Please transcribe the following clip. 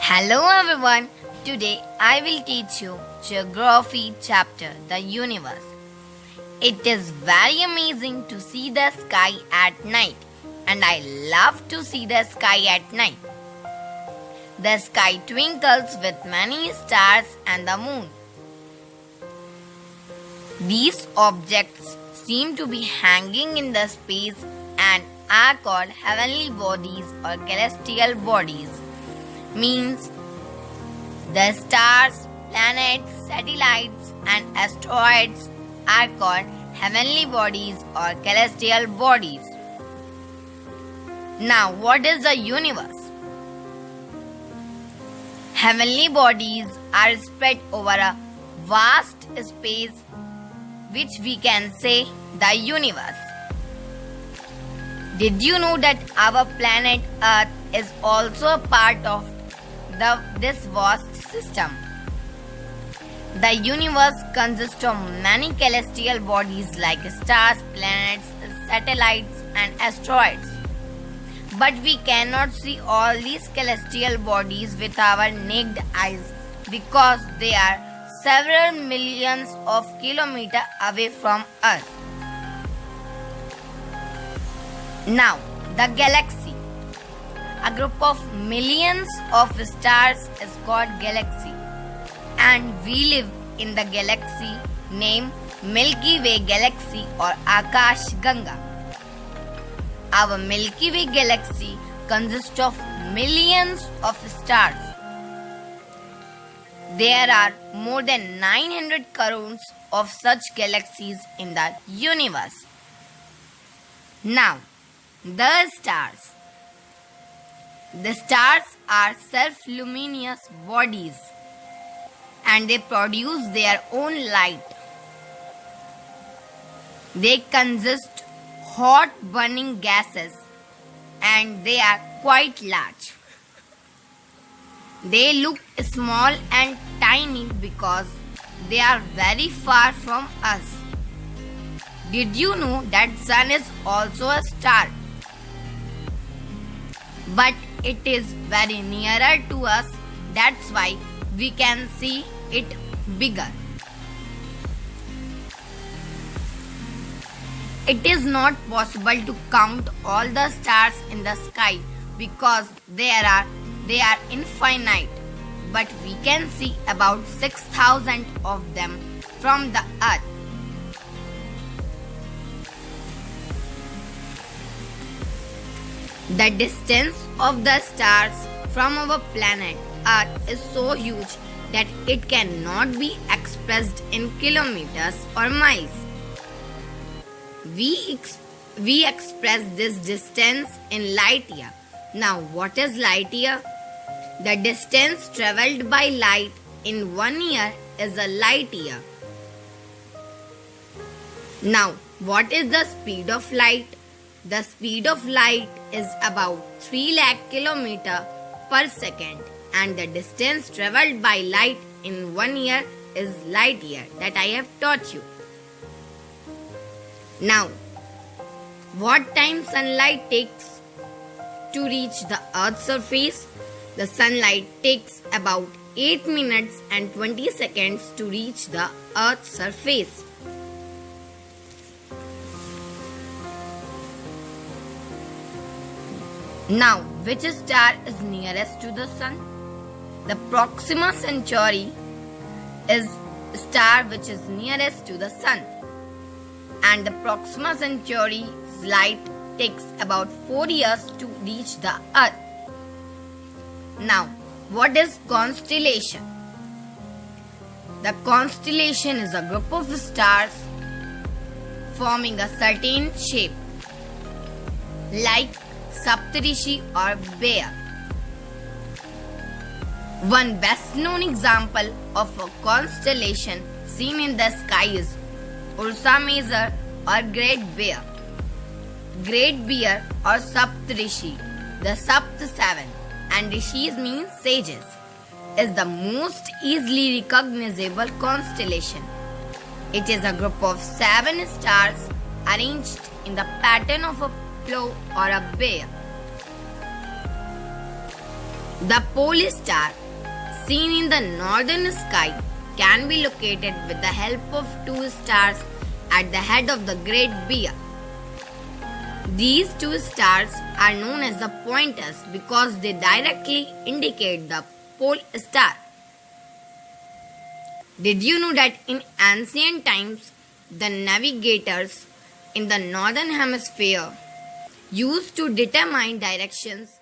Hello everyone. Today I will teach you Geography chapter The Universe. It is very amazing to see the sky at night, and I love to see the sky at night. The sky twinkles with many stars and the moon. These objects seem to be hanging in the space and are called heavenly bodies or celestial bodies. Means the stars, planets, satellites, and asteroids are called heavenly bodies or celestial bodies. Now, what is the universe? Heavenly bodies are spread over a vast space, which we can say the universe. Did you know that our planet Earth is also a part of this vast system? The universe consists of many celestial bodies like stars, planets, satellites, and asteroids. But we cannot see all these celestial bodies with our naked eyes because they are several millions of kilometers away from us. Now, the galaxy. A group of millions of stars is called galaxy, and we live in the galaxy named Milky Way galaxy or Akash Ganga. Our Milky Way galaxy consists of millions of stars. There are more than 900 crores of such galaxies in the universe. Now, the stars. The stars are self-luminous bodies and they produce their own light. They consist hot burning gases and they are quite large. They look small and tiny because they are very far from us. Did you know that sun is also a star? But it is very nearer to us, that's why we can see it bigger. It is not possible to count all the stars in the sky because they are infinite, but we can see about 6,000 of them from the earth. The distance of the stars from our planet Earth is so huge that it cannot be expressed in kilometers or miles. We express this distance in light year. Now, what is light year? The distance traveled by light in 1 year is a light year. Now, what is the speed of light? The speed of light is about 3 lakh kilometers per second, and the distance traveled by light in 1 year is light year that I have taught you. Now, what time sunlight takes to reach the earth's surface? The sunlight takes about 8 minutes and 20 seconds to reach the earth's surface. Now, which star is nearest to the sun? The Proxima Centauri is a star which is nearest to the sun. And the Proxima Centauri's light takes about 4 years to reach the earth. Now, what is constellation? The constellation is a group of stars forming a certain shape, like Saptarishi or bear. One best known example of a constellation seen in the sky is Ursa Major or Great Bear. Great Bear or Saptarishi, the Sapt seven, and Rishis means sages, is the most easily recognizable constellation. It is a group of 7 stars arranged in the pattern of a plow or a bear. The pole star, seen in the northern sky, can be located with the help of two stars at the head of the Great Bear. These two stars are known as the pointers because they directly indicate the pole star. Did you know that in ancient times, the navigators in the northern hemisphere used to determine directions